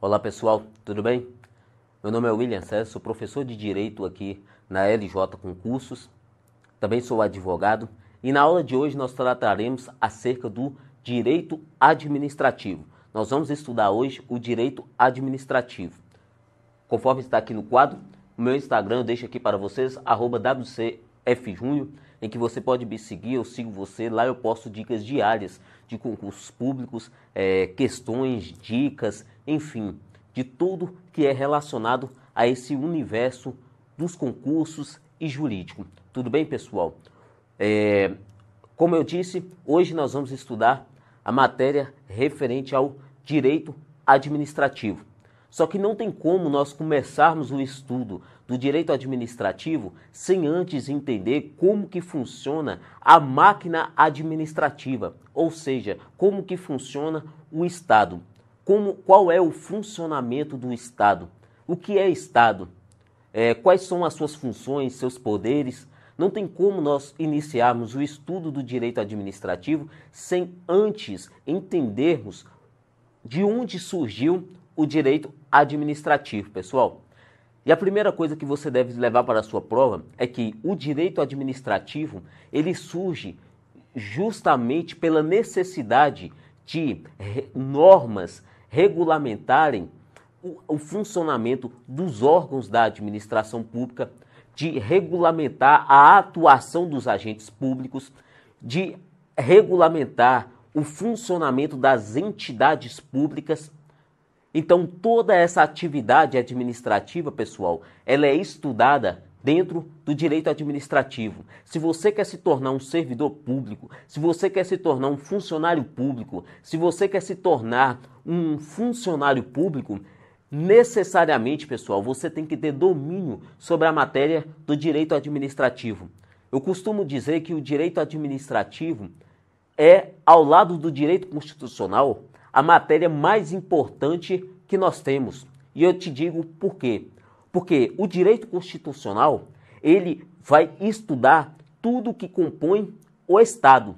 Olá pessoal, tudo bem? Meu nome é William César, sou professor de Direito aqui na LJ Concursos, também sou advogado e na aula de hoje nós trataremos acerca do Direito Administrativo. Nós vamos estudar hoje o Direito Administrativo. Conforme está aqui no quadro, o meu Instagram eu deixo aqui para vocês, @WCFJúnior, em que você pode me seguir, eu sigo você, lá eu posto dicas diárias de concursos públicos, questões, dicas, enfim, de tudo que é relacionado a esse universo dos concursos e jurídico. Tudo bem, pessoal? Como eu disse, hoje nós vamos estudar a matéria referente ao direito administrativo. Só que não tem como nós começarmos o estudo do direito administrativo sem antes entender como que funciona a máquina administrativa, ou seja, como que funciona o Estado, qual é o funcionamento do Estado, o que é Estado, quais são as suas funções, seus poderes. Não tem como nós iniciarmos o estudo do direito administrativo sem antes entendermos de onde surgiu o direito administrativo, pessoal. E a primeira coisa que você deve levar para a sua prova é que o direito administrativo, ele surge justamente pela necessidade de normas regulamentarem o funcionamento dos órgãos da administração pública, de regulamentar a atuação dos agentes públicos, de regulamentar o funcionamento das entidades públicas. Então, toda essa atividade administrativa, pessoal, ela é estudada dentro do direito administrativo. Se você quer se tornar um servidor público, se você quer se tornar um funcionário público, se você quer se tornar um funcionário público, necessariamente, pessoal, você tem que ter domínio sobre a matéria do direito administrativo. Eu costumo dizer que o direito administrativo é, ao lado do direito constitucional, a matéria mais importante que nós temos. E eu te digo por quê. Porque o direito constitucional, ele vai estudar tudo que compõe o Estado.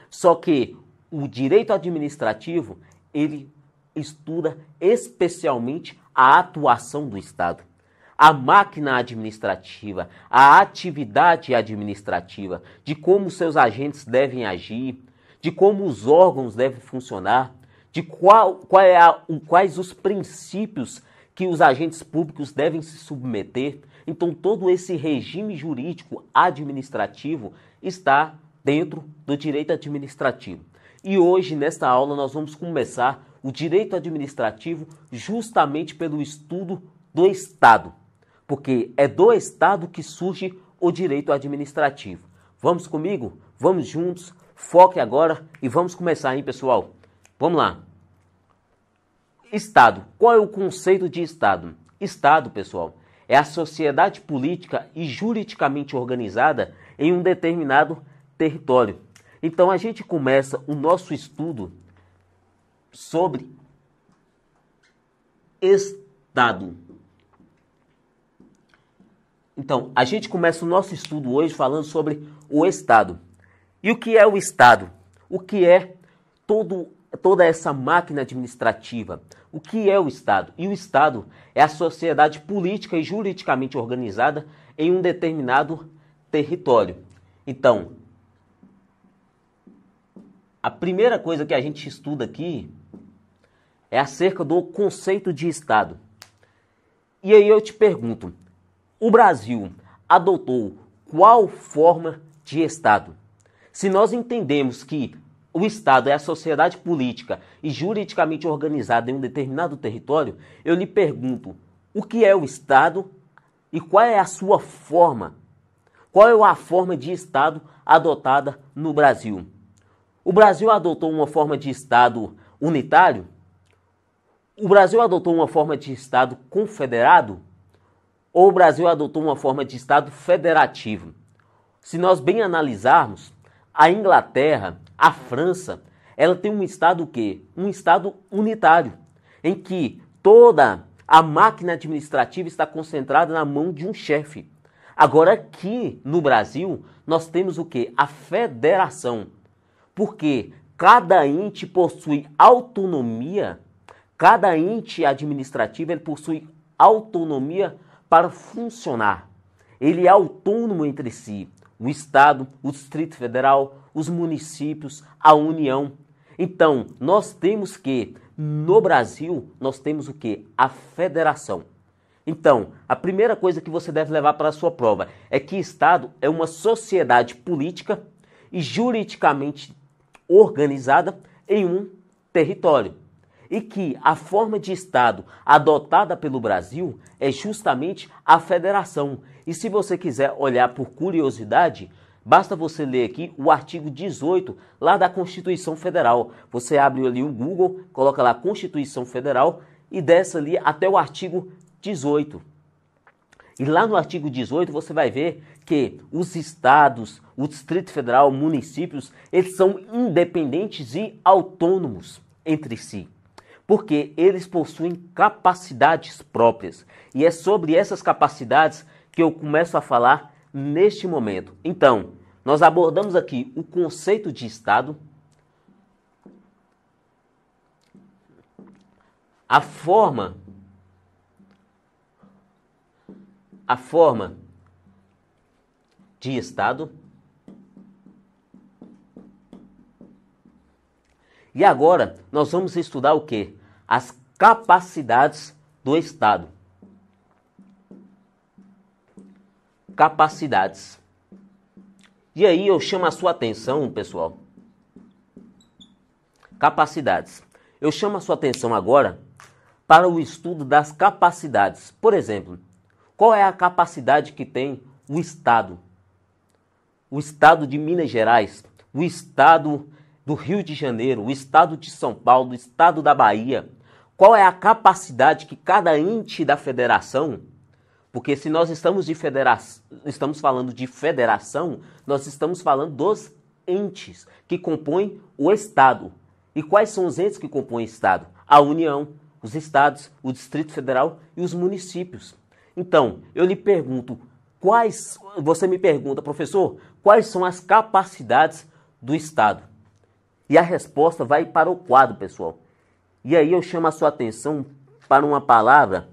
Só que o direito administrativo, ele estuda especialmente a atuação do Estado, a máquina administrativa, a atividade administrativa, de como seus agentes devem agir, de como os órgãos devem funcionar, de quais os princípios que os agentes públicos devem se submeter. Então, todo esse regime jurídico administrativo está dentro do direito administrativo. E hoje, nesta aula, nós vamos começar o direito administrativo justamente pelo estudo do Estado, porque é do Estado que surge o direito administrativo. Vamos comigo? Vamos juntos? Foque agora e vamos começar, hein, pessoal? Vamos lá. Estado. Qual é o conceito de Estado? Estado, pessoal, é a sociedade política e juridicamente organizada em um determinado território. Então, a gente começa o nosso estudo sobre Estado. Então, a gente começa o nosso estudo hoje falando sobre o Estado. E o que é o Estado? O que é toda essa máquina administrativa? O que é o Estado? E o Estado é a sociedade política e juridicamente organizada em um determinado território. Então, a primeira coisa que a gente estuda aqui é acerca do conceito de Estado. E aí eu te pergunto, o Brasil adotou qual forma de Estado? Se nós entendemos que o Estado é a sociedade política e juridicamente organizada em um determinado território, eu lhe pergunto, o que é o Estado e qual é a sua forma? Qual é a forma de Estado adotada no Brasil? O Brasil adotou uma forma de Estado unitário? O Brasil adotou uma forma de Estado confederado? Ou o Brasil adotou uma forma de Estado federativo? Se nós bem analisarmos, a Inglaterra, a França, ela tem um Estado o quê? Um Estado unitário, em que toda a máquina administrativa está concentrada na mão de um chefe. Agora aqui no Brasil, nós temos o quê? A federação. Porque cada ente possui autonomia cada ente administrativo ele possui autonomia para funcionar. Ele é autônomo entre si. O Estado, o Distrito Federal, os municípios, a União. Então, nós temos que, no Brasil, nós temos o quê? A federação. Então, a primeira coisa que você deve levar para a sua prova é que Estado é uma sociedade política e juridicamente organizada em um território. E que a forma de Estado adotada pelo Brasil é justamente a federação. E se você quiser olhar por curiosidade, basta você ler aqui o artigo 18 lá da Constituição Federal. Você abre ali o Google, coloca lá Constituição Federal e desce ali até o artigo 18. E lá no artigo 18 você vai ver que os estados, o Distrito Federal, municípios, eles são independentes e autônomos entre si. Porque eles possuem capacidades próprias. E é sobre essas capacidades que eu começo a falar neste momento. Então, nós abordamos aqui o conceito de Estado, a forma de Estado. E agora nós vamos estudar o quê? As capacidades do Estado. Capacidades. E aí eu chamo a sua atenção, pessoal. Capacidades. Eu chamo a sua atenção agora para o estudo das capacidades. Por exemplo, qual é a capacidade que tem o Estado? O Estado de Minas Gerais, o Estado do Rio de Janeiro, o Estado de São Paulo, o Estado da Bahia. Qual é a capacidade que cada ente da federação, porque se nós estamos falando de federação, nós estamos falando dos entes que compõem o Estado. E quais são os entes que compõem o Estado? A União, os estados, o Distrito Federal e os municípios. Então, eu lhe pergunto, você me pergunta, professor, quais são as capacidades do Estado? E a resposta vai para o quadro, pessoal. E aí eu chamo a sua atenção para uma palavra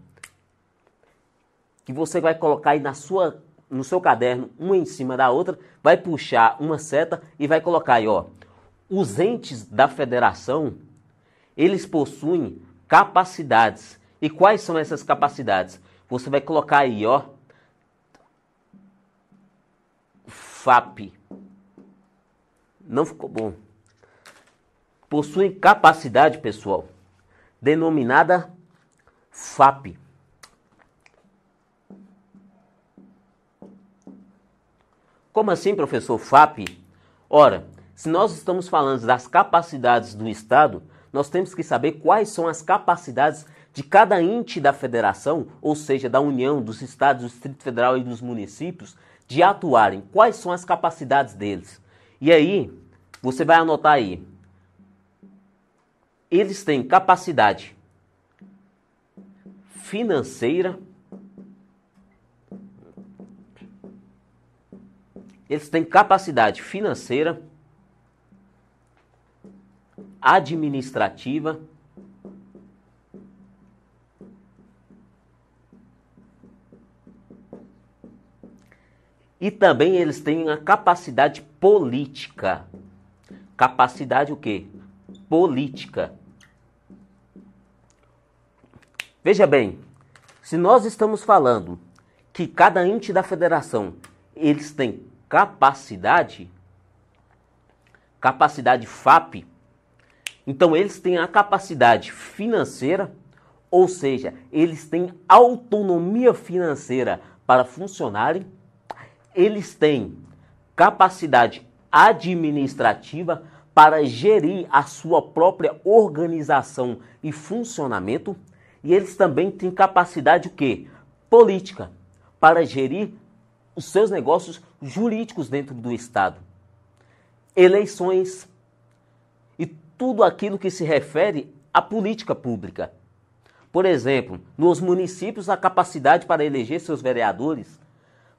que você vai colocar aí no seu caderno, uma em cima da outra, vai puxar uma seta e vai colocar aí, ó. Os entes da federação, eles possuem capacidades. E quais são essas capacidades? Você vai colocar aí, ó, FAP. Não ficou bom. Possuem capacidade, pessoal, denominada FAP. Como assim, professor, FAP? Ora, se nós estamos falando das capacidades do Estado, nós temos que saber quais são as capacidades de cada ente da federação, ou seja, da União, dos estados, do Distrito Federal e dos municípios, de atuarem. Quais são as capacidades deles? E aí, você vai anotar aí. Eles têm capacidade financeira, administrativa, e também eles têm a capacidade política. Capacidade o quê? Política. Veja bem, se nós estamos falando que cada ente da federação, eles têm capacidade FAP, então eles têm a capacidade financeira, ou seja, eles têm autonomia financeira para funcionarem, eles têm capacidade administrativa para gerir a sua própria organização e funcionamento, e eles também têm capacidade o quê? Política, para gerir os seus negócios jurídicos dentro do Estado. Eleições e tudo aquilo que se refere à política pública. Por exemplo, nos municípios, a capacidade para eleger seus vereadores,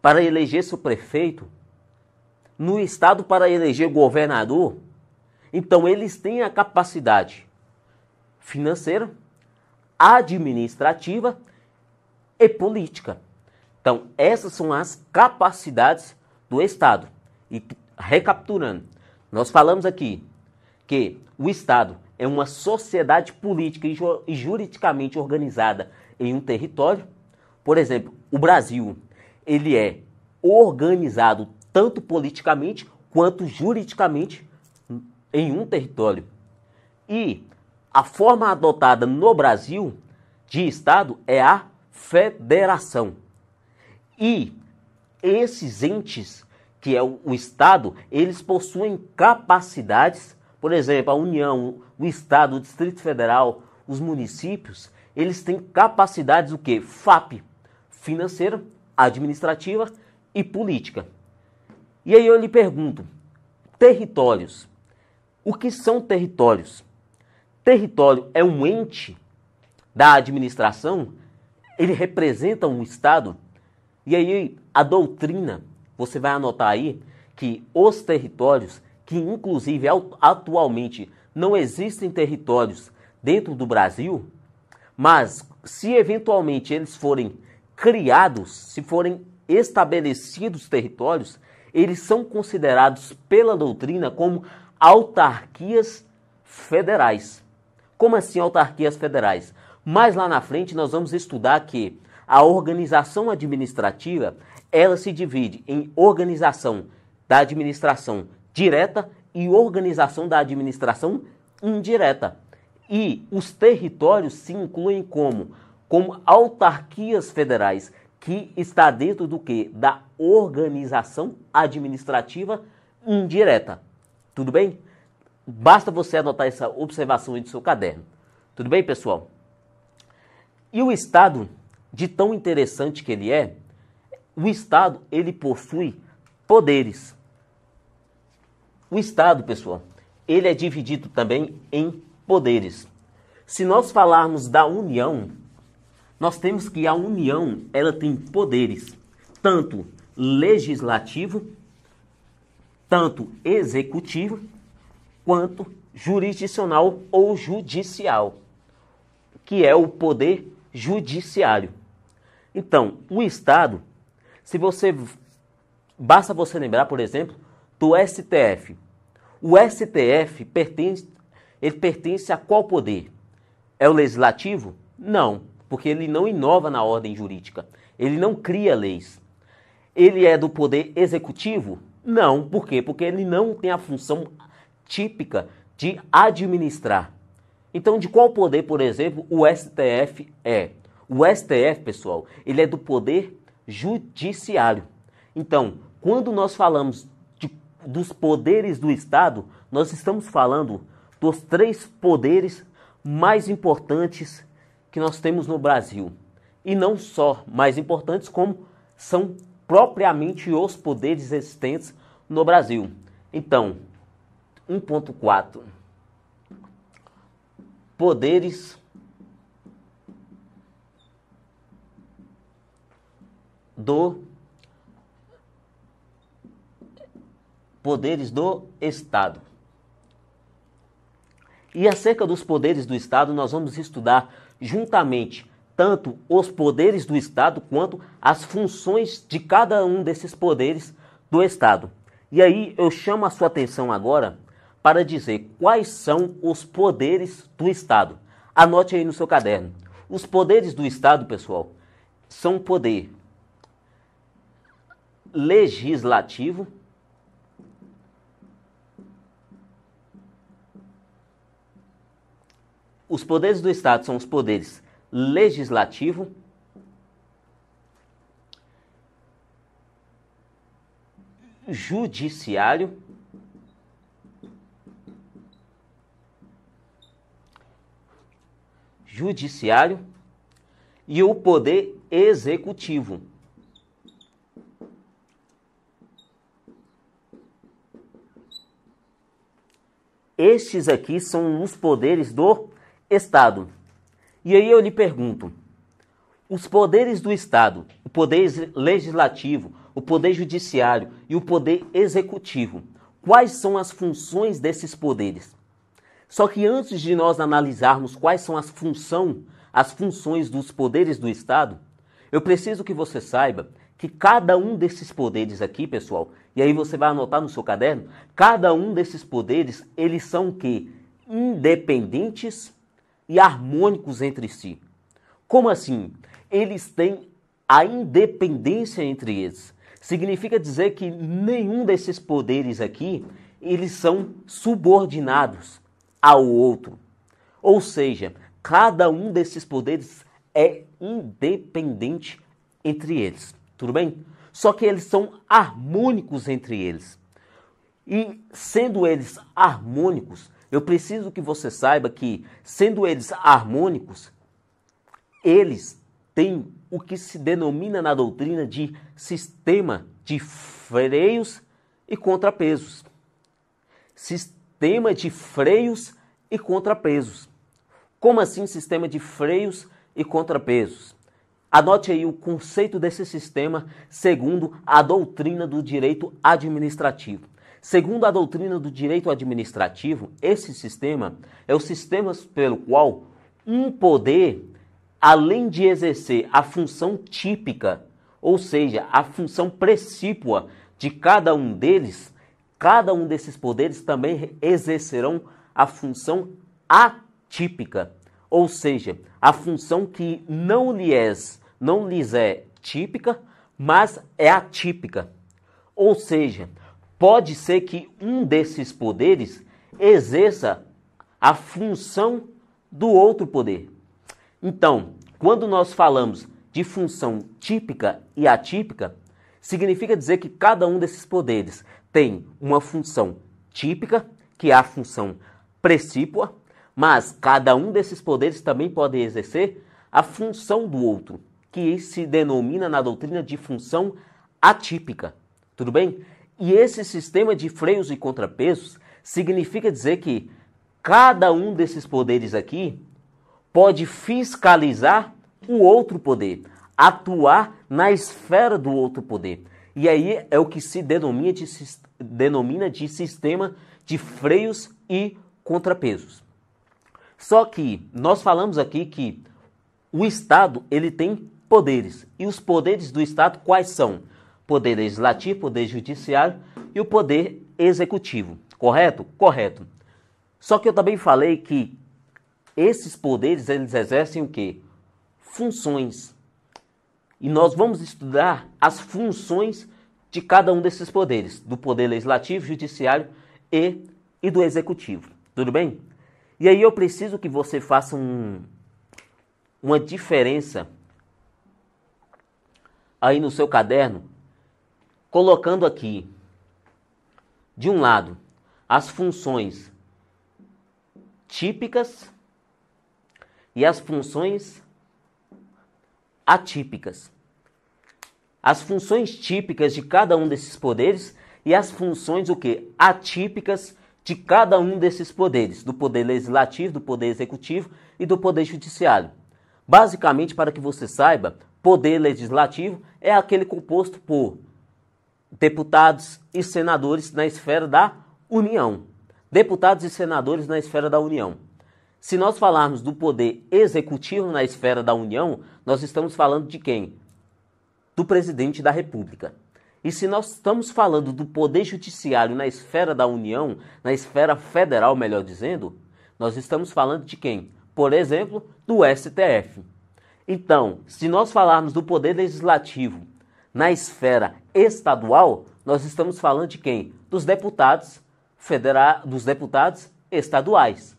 para eleger seu prefeito, no Estado, para eleger governador. Então, eles têm a capacidade financeira, administrativa e política. Então, essas são as capacidades do Estado. E recapitulando, nós falamos aqui que o Estado é uma sociedade política e juridicamente organizada em um território. Por exemplo, o Brasil, ele é organizado tanto politicamente quanto juridicamente em um território. E a forma adotada no Brasil de Estado é a federação. E esses entes, que é o Estado, eles possuem capacidades, por exemplo, a União, o Estado, o Distrito Federal, os municípios, eles têm capacidades o quê? FAP, financeira, administrativa e política. E aí eu lhe pergunto, territórios. O que são territórios? Território é um ente da administração, ele representa um Estado. E aí a doutrina, você vai anotar aí que os territórios, que inclusive atualmente não existem territórios dentro do Brasil, mas se eventualmente eles forem criados, se forem estabelecidos territórios, eles são considerados pela doutrina como autarquias federais. Como assim autarquias federais? Mais lá na frente nós vamos estudar que a organização administrativa, ela se divide em organização da administração direta e organização da administração indireta. E os territórios se incluem como autarquias federais, que está dentro do quê? Da organização administrativa indireta. Tudo bem? Basta você anotar essa observação aí no seu caderno. Tudo bem, pessoal? E o Estado, de tão interessante que ele é, o Estado, ele possui poderes. O Estado, pessoal, ele é dividido também em poderes. Se nós falarmos da União, nós temos que a União, ela tem poderes, tanto legislativo, tanto executivo, quanto jurisdicional ou judicial, que é o poder judiciário. Então, o Estado, basta você lembrar, por exemplo, do STF. O STF pertence a qual poder? É o legislativo? Não, porque ele não inova na ordem jurídica. Ele não cria leis. Ele é do poder executivo? Não, por quê? Porque ele não tem a função típica de administrar. Então, de qual poder, por exemplo, o STF é? O STF, pessoal, ele é do poder judiciário. Então, quando nós falamos dos poderes do Estado, nós estamos falando dos 3 poderes mais importantes que nós temos no Brasil. E não só mais importantes, como são propriamente os poderes existentes no Brasil. Então, 1.4. Poderes do Estado. E acerca dos poderes do Estado, nós vamos estudar juntamente tanto os poderes do Estado quanto as funções de cada um desses poderes do Estado. E aí eu chamo a sua atenção agora para dizer quais são os poderes do Estado. Anote aí no seu caderno. Os poderes do Estado, pessoal, são o poder legislativo, os poderes do Estado são os poderes legislativo, judiciário, e o poder executivo. Estes aqui são os poderes do Estado. E aí eu lhe pergunto, os poderes do Estado, o poder legislativo, o poder judiciário e o poder executivo, quais são as funções desses poderes? Só que antes de nós analisarmos quais são as funções as funções dos poderes do Estado, eu preciso que você saiba que cada um desses poderes aqui, pessoal, e aí você vai anotar no seu caderno, cada um desses poderes, eles são o quê? Independentes e harmônicos entre si. Como assim? Eles têm a independência entre eles. Significa dizer que nenhum desses poderes aqui, eles são subordinados ao outro. Ou seja, cada um desses poderes é independente entre eles. Tudo bem? Só que eles são harmônicos entre eles. E sendo eles harmônicos, eu preciso que você saiba que, sendo eles harmônicos, eles têm o que se denomina na doutrina de sistema de freios e contrapesos. Sistema de freios e contrapesos. Como assim sistema de freios e contrapesos? Anote aí o conceito desse sistema segundo a doutrina do direito administrativo. Segundo a doutrina do direito administrativo, esse sistema é o sistema pelo qual um poder, além de exercer a função típica, ou seja, a função precípua de cada um deles, cada um desses poderes também exercerão a função atípica, ou seja, a função que não lhes é típica, mas é atípica. Ou seja, pode ser que um desses poderes exerça a função do outro poder. Então, quando nós falamos de função típica e atípica, significa dizer que cada um desses poderes tem uma função típica, que é a função precípua, mas cada um desses poderes também pode exercer a função do outro, que se denomina na doutrina de função atípica. Tudo bem? E esse sistema de freios e contrapesos significa dizer que cada um desses poderes aqui pode fiscalizar o outro poder, atuar na esfera do outro poder. E aí é o que se denomina de sistema de freios e contrapesos. Só que nós falamos aqui que o Estado ele tem poderes. E os poderes do Estado quais são? Poder legislativo, poder judiciário e o poder executivo. Correto? Correto. Só que eu também falei que esses poderes eles exercem o quê? Funções. E nós vamos estudar as funções de cada um desses poderes, do poder legislativo, judiciário e do executivo. Tudo bem? E aí eu preciso que você faça uma diferença aí no seu caderno, colocando aqui, de um lado, as funções típicas e as funções atípicas. As funções típicas de cada um desses poderes e as funções o quê? Atípicas de cada um desses poderes, do poder legislativo, do poder executivo e do poder judiciário. Basicamente, para que você saiba, poder legislativo é aquele composto por deputados e senadores na esfera da União. Deputados e senadores na esfera da União. Se nós falarmos do poder executivo na esfera da União, nós estamos falando de quem? Do presidente da República. E se nós estamos falando do poder judiciário na esfera da União, na esfera federal, melhor dizendo, nós estamos falando de quem? Por exemplo, do STF. Então, se nós falarmos do poder legislativo na esfera estadual, nós estamos falando de quem? Dos deputados dos deputados estaduais.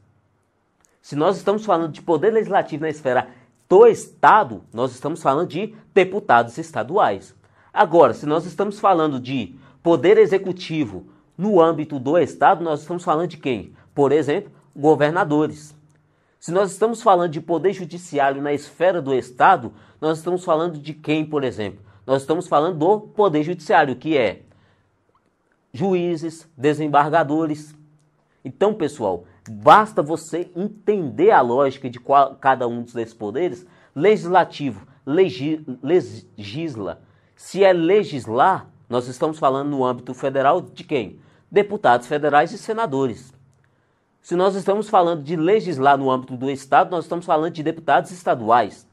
Se nós estamos falando de poder legislativo na esfera do Estado, nós estamos falando de deputados estaduais. Agora, se nós estamos falando de poder executivo no âmbito do Estado, nós estamos falando de quem? Por exemplo, governadores. Se nós estamos falando de poder judiciário na esfera do Estado, nós estamos falando de quem, por exemplo? Nós estamos falando do poder judiciário, que é juízes, desembargadores. Então, pessoal, basta você entender a lógica de cada um desses poderes. Legislativo, legisla. Se é legislar, nós estamos falando no âmbito federal de quem? Deputados federais e senadores. Se nós estamos falando de legislar no âmbito do Estado, nós estamos falando de deputados estaduais.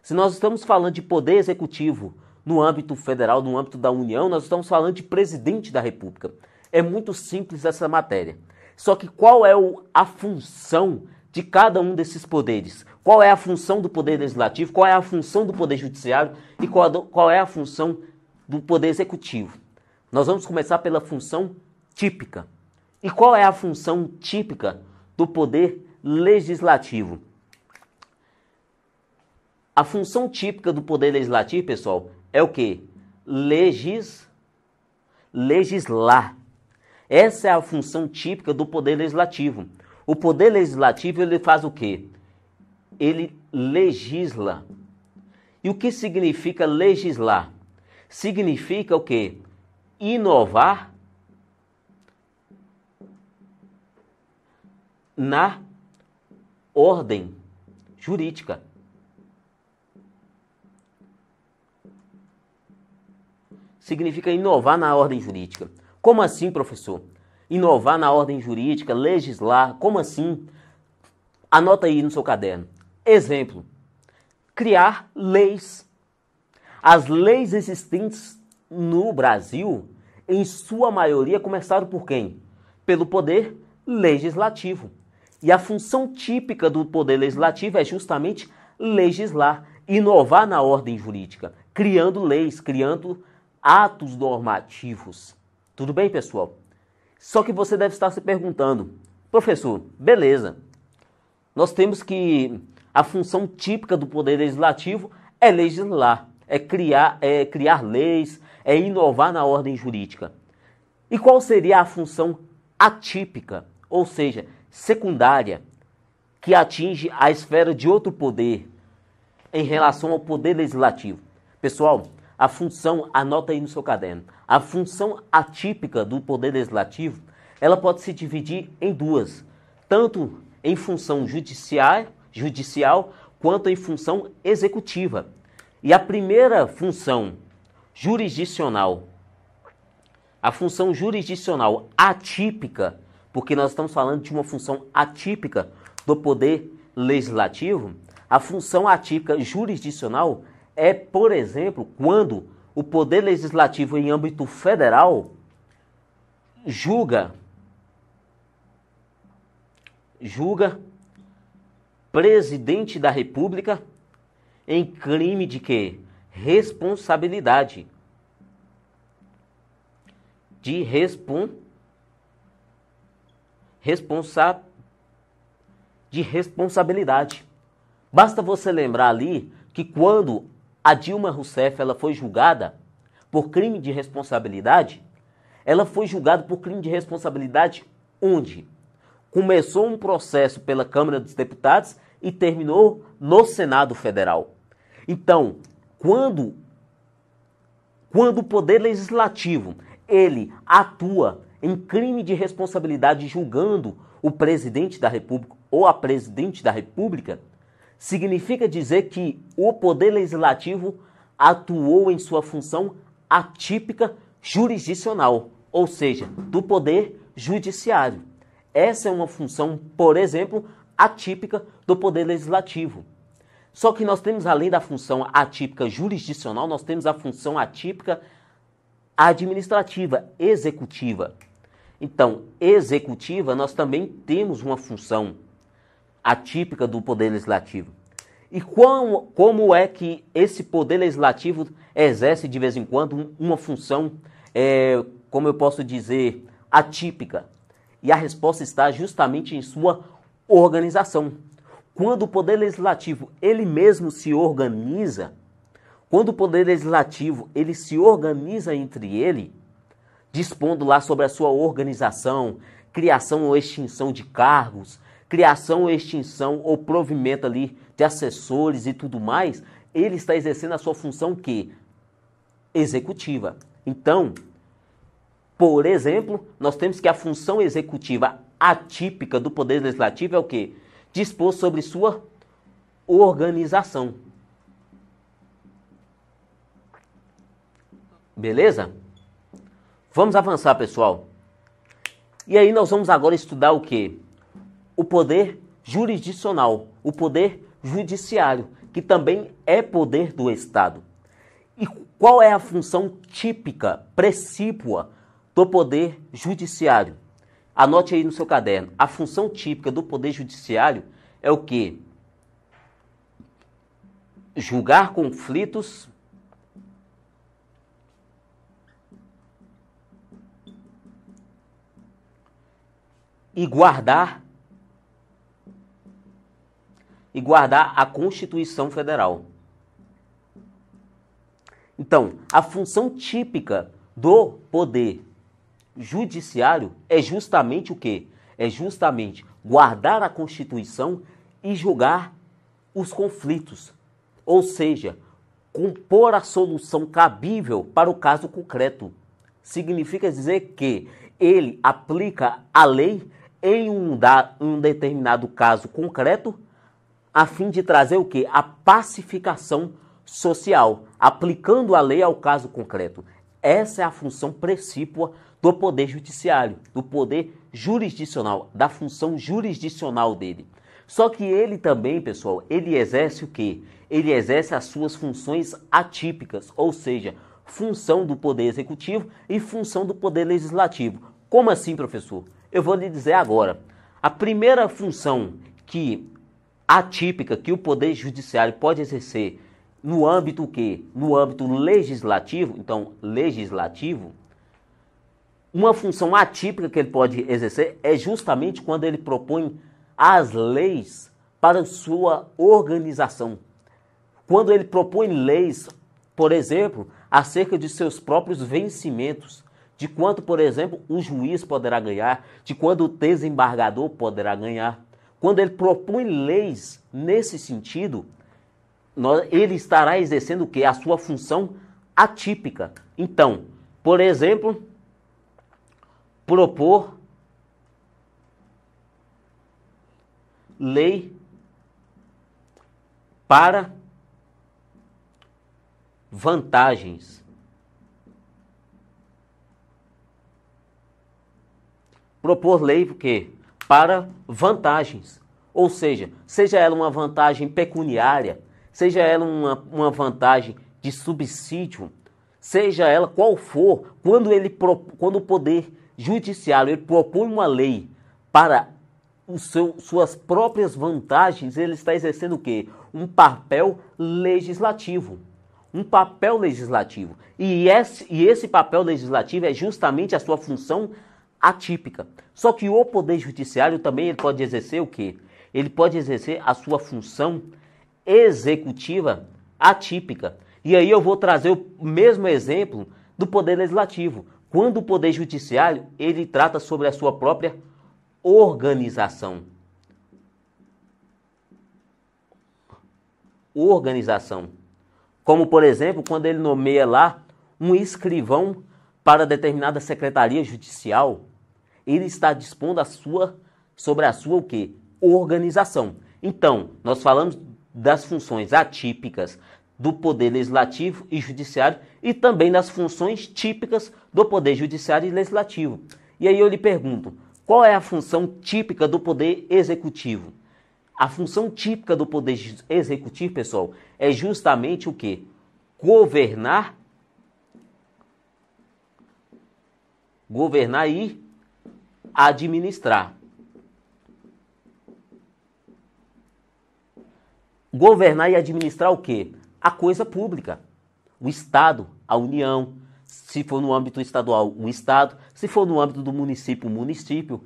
Se nós estamos falando de poder executivo no âmbito federal, no âmbito da União, nós estamos falando de presidente da República. É muito simples essa matéria. Só que qual é a função de cada um desses poderes? Qual é a função do poder legislativo? Qual é a função do poder judiciário? E qual é a função do poder executivo? Nós vamos começar pela função típica. E qual é a função típica do poder legislativo? A função típica do poder legislativo, pessoal, é o quê? Legislar. Essa é a função típica do poder legislativo. O poder legislativo, ele faz o quê? Ele legisla. E o que significa legislar? Significa o quê? Inovar na ordem jurídica. Significa inovar na ordem jurídica. Como assim, professor? Inovar na ordem jurídica, legislar, como assim? Anota aí no seu caderno. Exemplo, criar leis. As leis existentes no Brasil, em sua maioria, começaram por quem? Pelo poder legislativo. E a função típica do poder legislativo é justamente legislar, inovar na ordem jurídica, criando leis, criando atos normativos. Tudo bem, pessoal? Só que você deve estar se perguntando, professor, beleza, nós temos que a função típica do poder legislativo é legislar, é criar leis, é inovar na ordem jurídica. E qual seria a função atípica, ou seja, secundária, que atinge a esfera de outro poder em relação ao poder legislativo? Pessoal, a função, anota aí no seu caderno, a função atípica do poder legislativo, ela pode se dividir em duas, tanto em função judicial quanto em função executiva. E a primeira função jurisdicional, a função jurisdicional atípica, porque nós estamos falando de uma função atípica do poder legislativo, a função atípica jurisdicional é, por exemplo, quando o poder legislativo em âmbito federal julga presidente da República em crime de quê? Responsabilidade. De responsabilidade. Basta você lembrar ali que quando a Dilma Rousseff ela foi julgada por crime de responsabilidade, ela foi julgada por crime de responsabilidade onde? Começou um processo pela Câmara dos Deputados e terminou no Senado Federal. Então, quando o Poder Legislativo ele atua em crime de responsabilidade julgando o presidente da República ou a presidente da República, significa dizer que o Poder Legislativo atuou em sua função atípica jurisdicional, ou seja, do Poder Judiciário. Essa é uma função, por exemplo, atípica do Poder Legislativo. Só que nós temos, além da função atípica jurisdicional, nós temos a função atípica administrativa, executiva. Então, executiva, nós também temos uma função atípica do Poder Legislativo. E como é que esse Poder Legislativo exerce de vez em quando uma função, como eu posso dizer, atípica? E a resposta está justamente em sua organização. Quando o Poder Legislativo ele mesmo se organiza, quando o Poder Legislativo ele se organiza entre ele, dispondo lá sobre a sua organização, criação ou extinção de cargos, criação ou extinção ou provimento ali de assessores e tudo mais, ele está exercendo a sua função que? Executiva. Então, por exemplo, nós temos que a função executiva atípica do Poder Legislativo é o quê? Dispor sobre sua organização. Beleza? Vamos avançar, pessoal. E aí nós vamos agora estudar o quê? o poder jurisdicional, o poder judiciário, que também é poder do Estado. E qual é a função típica, precípua do poder judiciário? Anote aí no seu caderno. A função típica do poder judiciário é o quê? Julgar conflitos e guardar a Constituição Federal. Então, a função típica do poder judiciário é justamente o quê? É justamente guardar a Constituição e julgar os conflitos. Ou seja, compor a solução cabível para o caso concreto. Significa dizer que ele aplica a lei em um determinado caso concreto a fim de trazer o quê? A pacificação social, aplicando a lei ao caso concreto. Essa é a função precípua do poder judiciário, do poder jurisdicional, da função jurisdicional dele. Só que ele também, pessoal, ele exerce o quê? Ele exerce as suas funções atípicas, ou seja, função do poder executivo e função do poder legislativo. Como assim, professor? Eu vou lhe dizer agora. A primeira função atípica que o poder judiciário pode exercer no âmbito o quê? No âmbito legislativo, então, legislativo, uma função atípica que ele pode exercer é justamente quando ele propõe as leis para sua organização. Quando ele propõe leis, por exemplo, acerca de seus próprios vencimentos, de quanto, por exemplo, o juiz poderá ganhar, de quando o desembargador poderá ganhar. Quando ele propõe leis nesse sentido, ele estará exercendo o quê? A sua função atípica. Então, por exemplo, propor lei para vantagens. Propor lei o quê? Para vantagens. Ou seja ela uma vantagem pecuniária, seja ela uma vantagem de subsídio, seja ela qual for, quando o poder judiciário ele propõe uma lei para suas próprias vantagens, ele está exercendo o quê? Um papel legislativo. Um papel legislativo. E esse papel legislativo é justamente a sua função atípica. Só que o poder judiciário também ele pode exercer o quê? Ele pode exercer a sua função executiva atípica. E aí eu vou trazer o mesmo exemplo do poder legislativo. Quando o poder judiciário ele trata sobre a sua própria organização. Como, por exemplo, quando ele nomeia lá um escrivão para determinada secretaria judicial, ele está dispondo sobre a sua o quê? Organização. Então, nós falamos das funções atípicas do poder legislativo e judiciário e também das funções típicas do poder judiciário e legislativo. E aí eu lhe pergunto, qual é a função típica do poder executivo? A função típica do poder executivo, pessoal, é justamente o quê? Governar e administrar. Governar e administrar o quê? A coisa pública. O Estado, a União, se for no âmbito estadual, o Estado, se for no âmbito do município, o município.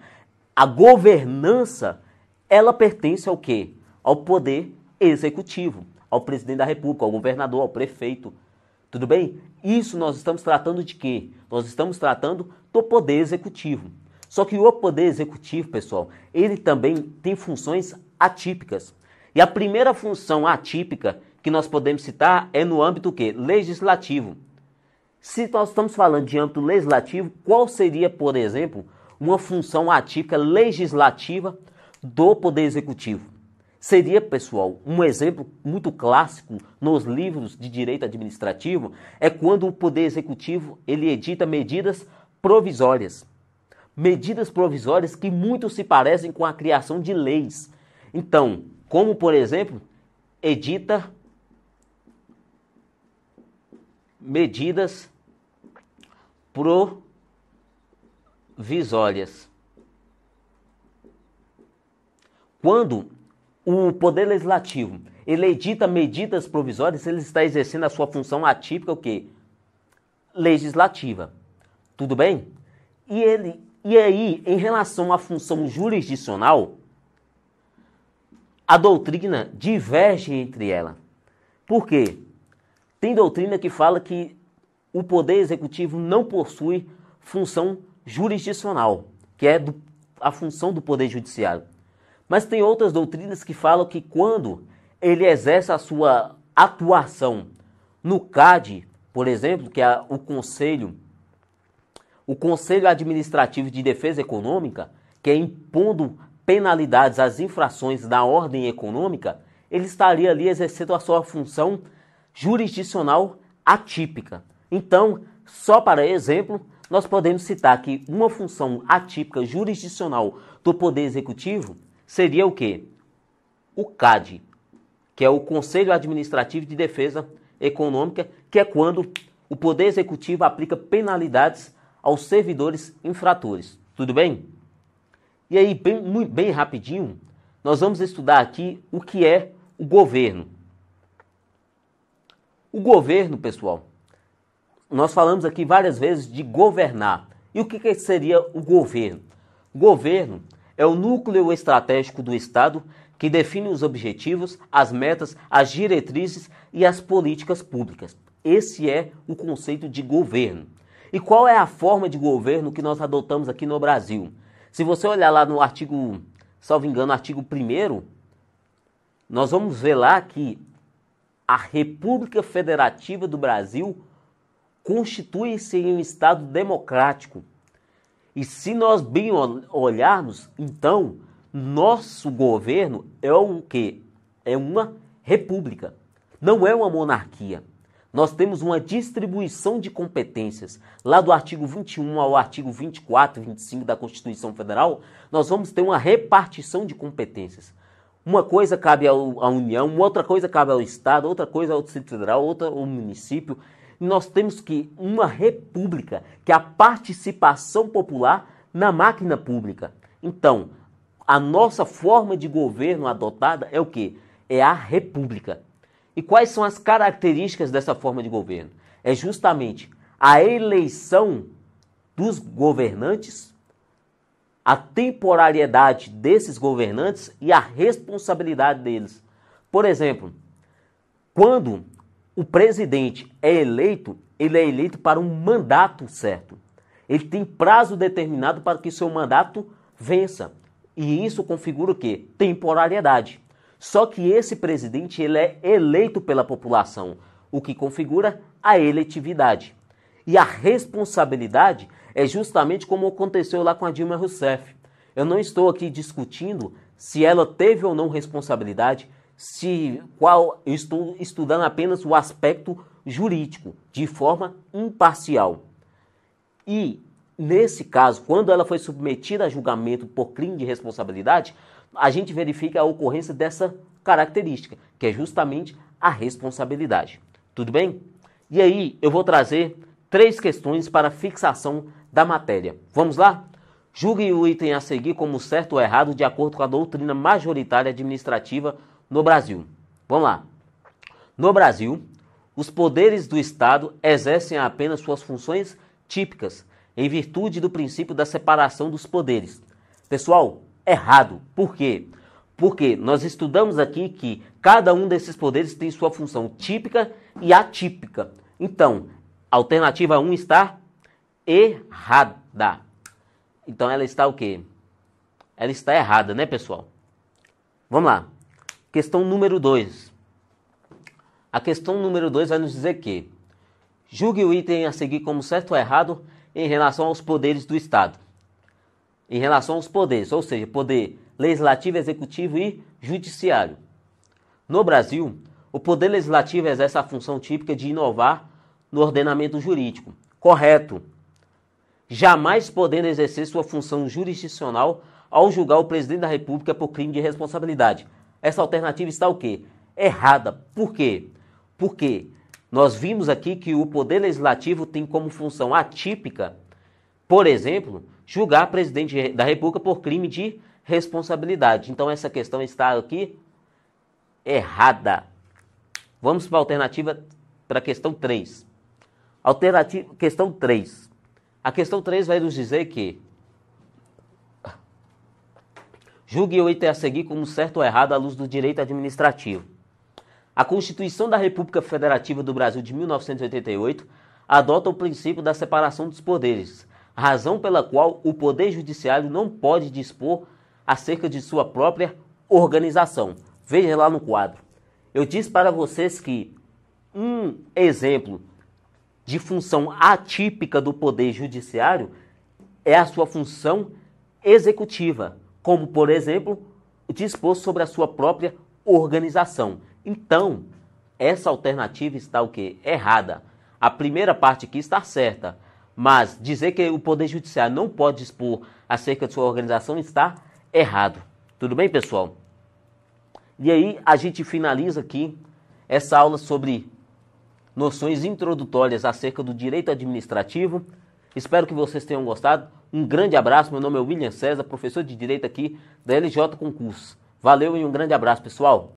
A governança, ela pertence ao quê? Ao poder executivo, ao presidente da República, ao governador, ao prefeito. Tudo bem? Isso nós estamos tratando de quê? Nós estamos tratando do poder executivo. Só que o poder executivo, pessoal, ele também tem funções atípicas. E a primeira função atípica que nós podemos citar é no âmbito o quê? Legislativo. Se nós estamos falando de âmbito legislativo, qual seria, por exemplo, uma função atípica legislativa do poder executivo? Seria, pessoal, um exemplo muito clássico nos livros de direito administrativo é quando o poder executivo ele edita medidas provisórias. medidas provisórias que muito se parecem com a criação de leis. Então, como por exemplo, edita medidas provisórias. Quando o Poder Legislativo ele edita medidas provisórias, ele está exercendo a sua função atípica, o quê? Legislativa. Tudo bem? E aí, em relação à função jurisdicional, a doutrina diverge entre ela. Por quê? Tem doutrina que fala que o Poder Executivo não possui função jurisdicional, que é a função do Poder Judiciário. Mas tem outras doutrinas que falam que quando ele exerce a sua atuação no CAD, por exemplo, que é o Conselho Administrativo de Defesa Econômica, que é impondo penalidades às infrações da ordem econômica, ele estaria ali exercendo a sua função jurisdicional atípica. Então, só para exemplo, nós podemos citar que uma função atípica jurisdicional do Poder Executivo seria o quê? O CAD, que é o Conselho Administrativo de Defesa Econômica, que é quando o Poder Executivo aplica penalidades aos servidores infratores. Tudo bem? E aí, bem rapidinho, nós vamos estudar aqui o que é o governo. O governo, pessoal, nós falamos aqui várias vezes de governar. E o que seria o governo? O governo é o núcleo estratégico do Estado que define os objetivos, as metas, as diretrizes e as políticas públicas. Esse é o conceito de governo. E qual é a forma de governo que nós adotamos aqui no Brasil? Se você olhar lá no artigo, salvo engano, artigo 1º, nós vamos ver lá que a República Federativa do Brasil constitui-se em um Estado democrático. E se nós bem olharmos, então, nosso governo é o quê? É uma república, não é uma monarquia. Nós temos uma distribuição de competências. Lá do artigo 21 ao artigo 24 e 25 da Constituição Federal, nós vamos ter uma repartição de competências. Uma coisa cabe à União, outra coisa cabe ao Estado, outra coisa ao Distrito Federal, outra ao município. Nós temos que uma república, que é a participação popular na máquina pública. Então, a nossa forma de governo adotada é o quê? É a república. E quais são as características dessa forma de governo? É justamente a eleição dos governantes, a temporariedade desses governantes e a responsabilidade deles. Por exemplo, quando o presidente é eleito, ele é eleito para um mandato certo. Ele tem prazo determinado para que seu mandato vença. E isso configura o quê? Temporariedade. Só que esse presidente ele é eleito pela população, o que configura a eletividade. E a responsabilidade é justamente como aconteceu lá com a Dilma Rousseff. Eu não estou aqui discutindo se ela teve ou não responsabilidade, eu estou estudando apenas o aspecto jurídico, de forma imparcial. E, nesse caso, quando ela foi submetida a julgamento por crime de responsabilidade, a gente verifica a ocorrência dessa característica, que é justamente a responsabilidade. Tudo bem? E aí, eu vou trazer 3 questões para fixação da matéria. Vamos lá? Julgue o item a seguir como certo ou errado de acordo com a doutrina majoritária administrativa no Brasil. Vamos lá. No Brasil, os poderes do Estado exercem apenas suas funções típicas, em virtude do princípio da separação dos poderes. Pessoal, errado. Por quê? Porque nós estudamos aqui que cada um desses poderes tem sua função típica e atípica. Então, a alternativa 1 está errada. Então ela está o quê? Ela está errada, né, pessoal? Vamos lá. Questão número 2. A questão número 2 vai nos dizer que julgue o item a seguir como certo ou errado em relação aos poderes do Estado. Em relação aos poderes, ou seja, poder legislativo, executivo e judiciário. No Brasil, o poder legislativo exerce a função típica de inovar no ordenamento jurídico. Correto. jamais podendo exercer sua função jurisdicional ao julgar o presidente da República por crime de responsabilidade. Essa alternativa está o quê? Errada. Por quê? Porque nós vimos aqui que o Poder Legislativo tem como função atípica, por exemplo, julgar o presidente da República por crime de responsabilidade. Então essa questão está aqui errada. Vamos para a alternativa, para a questão 3. Questão 3. A questão 3 vai nos dizer que julgue o item a seguir como certo ou errado à luz do direito administrativo. A Constituição da República Federativa do Brasil de 1988 adota o princípio da separação dos poderes, razão pela qual o Poder Judiciário não pode dispor acerca de sua própria organização. Veja lá no quadro. Eu disse para vocês que um exemplo de função atípica do Poder Judiciário é a sua função executiva, como, por exemplo, dispor sobre a sua própria organização. Então, essa alternativa está o quê? Errada. A primeira parte aqui está certa, mas dizer que o Poder Judiciário não pode dispor acerca de sua organização está errado. Tudo bem, pessoal? E aí a gente finaliza aqui essa aula sobre noções introdutórias acerca do direito administrativo. Espero que vocês tenham gostado. Um grande abraço. Meu nome é William César, professor de Direito aqui da LJ Concursos. Valeu e um grande abraço, pessoal.